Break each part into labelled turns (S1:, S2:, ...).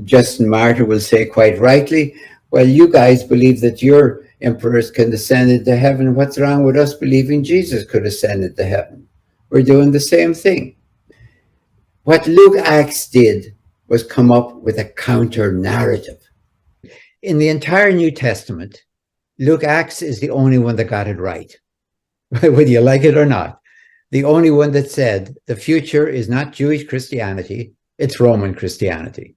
S1: Justin Martyr will say quite rightly, well, you guys believe that your emperors can ascend into heaven. What's wrong with us believing Jesus could ascend into heaven? We're doing the same thing. What Luke Acts did was come up with a counter narrative. In the entire New Testament, Luke Acts is the only one that got it right, whether you like it or not. The only one that said the future is not Jewish Christianity, it's Roman Christianity.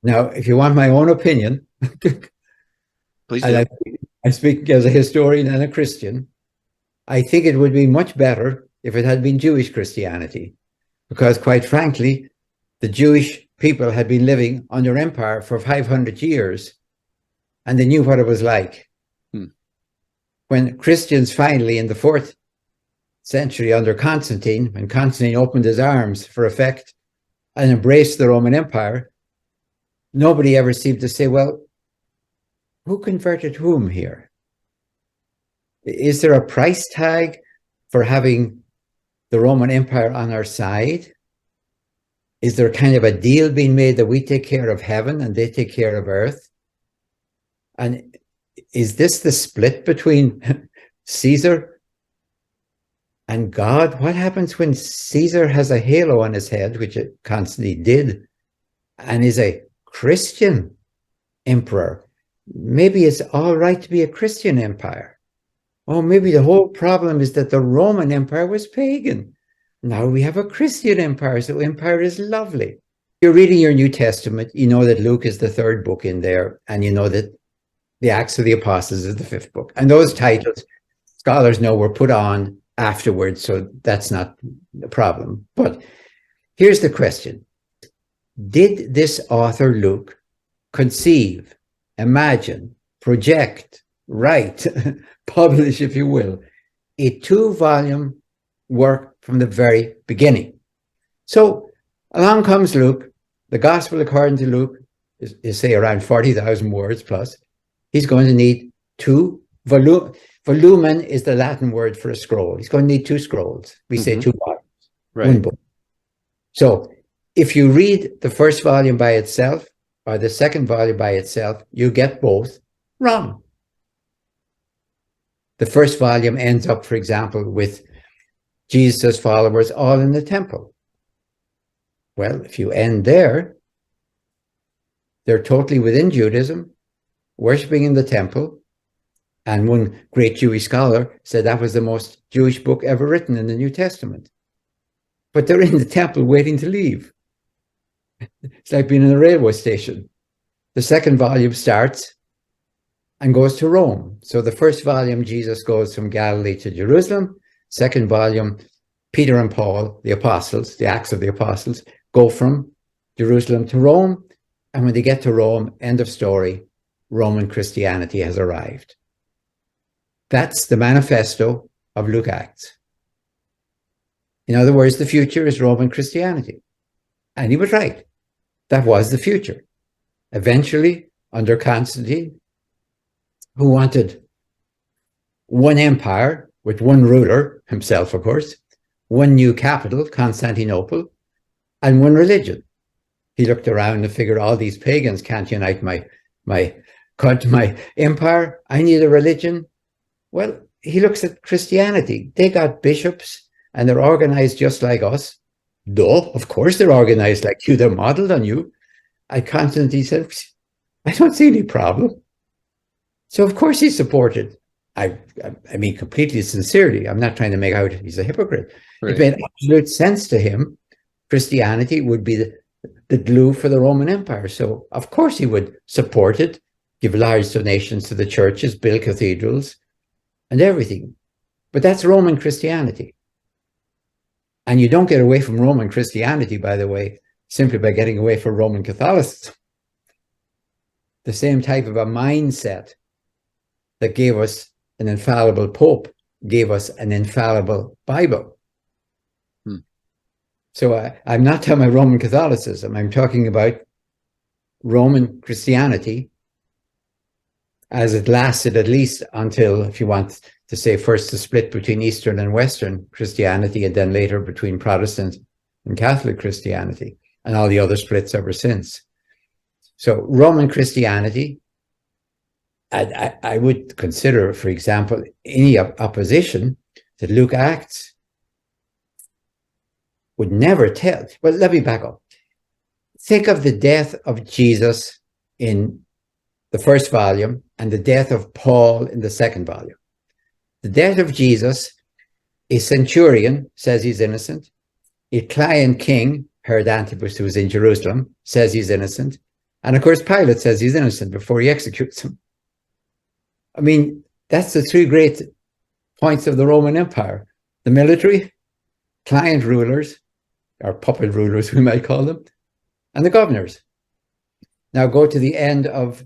S1: Now, if you want my own opinion,
S2: please do.
S1: I speak as a historian and a Christian, I think it would be much better if it had been Jewish Christianity, because quite frankly, the Jewish people had been living under empire for 500 years, and they knew what it was like. When Christians finally, in the 4th century under Constantine, when Constantine opened his arms for effect and embraced the Roman Empire, nobody ever seemed to say, well, who converted whom here? Is there a price tag for having the Roman Empire on our side? Is there kind of a deal being made that we take care of heaven and they take care of earth? And is this the split between Caesar and God? What happens when Caesar has a halo on his head, which it constantly did, and is a Christian emperor? Maybe it's all right to be a Christian empire. Oh, maybe the whole problem is that the Roman Empire was pagan. Now we have a Christian empire, so empire is lovely. You're reading your New Testament, you know that Luke is the 3rd book in there, and you know that the Acts of the Apostles is the 5th book. And those titles, scholars know, were put on afterwards, so that's not the problem. But here's the question. Did this author, Luke, conceive, imagine, project, write, publish, if you will, a 2-volume work from the very beginning? So along comes Luke. The Gospel according to Luke is say around 40,000 words plus. He's going to need 2 volumes. Volumen is the Latin word for a scroll. He's going to need 2 scrolls. We say 2 volumes,
S2: right.
S1: 1 book. So if you read the 1st volume by itself or the 2nd volume by itself, you get both wrong. The 1st volume ends up, for example, with Jesus' followers all in the temple. Well, if you end there, they're totally within Judaism, worshiping in the temple. And one great Jewish scholar said that was the most Jewish book ever written in the New Testament. But they're in the temple waiting to leave. It's like being in a railway station. The 2nd volume starts and goes to Rome. So the 1st volume, Jesus goes from Galilee to Jerusalem. 2nd volume, Peter and Paul, the apostles, the Acts of the Apostles, go from Jerusalem to Rome. And when they get to Rome, end of story, Roman Christianity has arrived. That's the manifesto of Luke Acts. In other words, the future is Roman Christianity. And he was right. That was the future. Eventually, under Constantine, who wanted one empire with one ruler, himself, of course, one new capital, Constantinople, and one religion. He looked around and figured all these pagans can't unite my empire. I need a religion. Well, he looks at Christianity. They got bishops and they're organized just like us. Duh, of course they're organized like you. They're modeled on you. I constantly said, I don't see any problem. So of course he supported. I mean, completely sincerely. I'm not trying to make out he's a hypocrite. Right. It made absolute sense to him. Christianity would be the glue for the Roman Empire. So of course he would support it, give large donations to the churches, build cathedrals, and everything. But that's Roman Christianity. And you don't get away from Roman Christianity, by the way, simply by getting away from Roman Catholicism. The same type of a mindset that gave us an infallible Pope gave us an infallible Bible. So I'm not talking about Roman Catholicism. I'm talking about Roman Christianity as it lasted at least until, if you want to say, first the split between Eastern and Western Christianity, and then later between Protestant and Catholic Christianity, and all the other splits ever since. So Roman Christianity, I would consider, for example, any opposition that Luke Acts would never tell. Well, let me back up. Think of the death of Jesus in the first volume and the death of Paul in the second volume. The death of Jesus, a centurion says he's innocent. A client king, Herod Antipas, who was in Jerusalem, says he's innocent. And of course, Pilate says he's innocent before he executes him. I mean, that's the three great points of the Roman Empire: the military, client rulers, or puppet rulers, we might call them, and the governors. Now go to the end of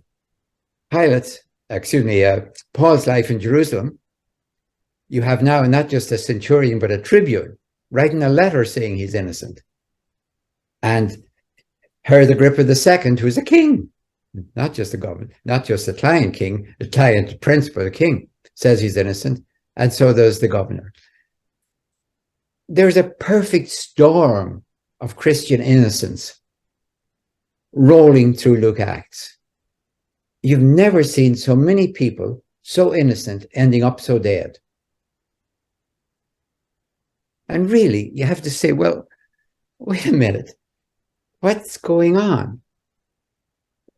S1: Paul's life in Jerusalem. You have now not just a centurion, but a tribune writing a letter saying he's innocent. And Herod Agrippa II, who's a king, not just a governor, not just a client king, a client prince, but a king, says he's innocent. And so does the governor. There's a perfect storm of Christian innocence rolling through Luke Acts. You've never seen so many people so innocent ending up so dead. And really, you have to say, well, wait a minute. What's going on?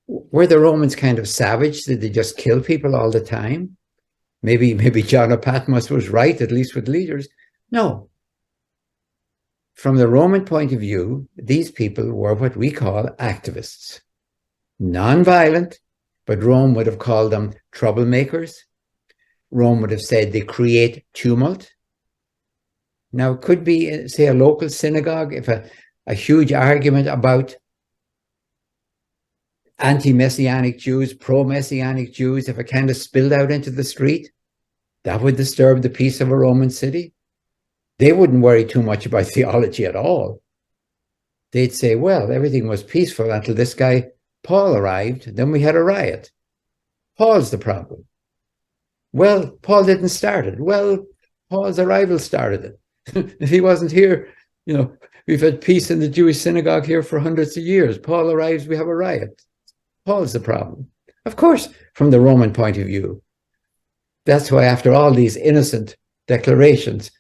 S1: Were the Romans kind of savage? Did they just kill people all the time? Maybe John of Patmos was right, at least with leaders. No. From the Roman point of view, these people were what we call activists. Non-violent, but Rome would have called them troublemakers. Rome would have said they create tumult. Now, it could be, say, a local synagogue, if a huge argument about anti-Messianic Jews, pro-Messianic Jews, if it kind of spilled out into the street, that would disturb the peace of a Roman city. They wouldn't worry too much about theology at all. They'd say, well, everything was peaceful until this guy, Paul, arrived. Then we had a riot. Paul's the problem. Well, Paul didn't start it. Well, Paul's arrival started it. If he wasn't here, we've had peace in the Jewish synagogue here for hundreds of years. Paul arrives, we have a riot. Paul's the problem. Of course, from the Roman point of view. That's why after all these innocent declarations,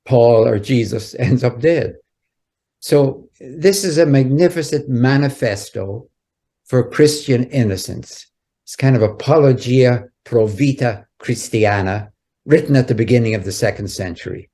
S1: Paul or Jesus ends up dead. So this is a magnificent manifesto for Christian innocence. It's kind of apologia pro vita Christiana, written at the beginning of the 2nd century.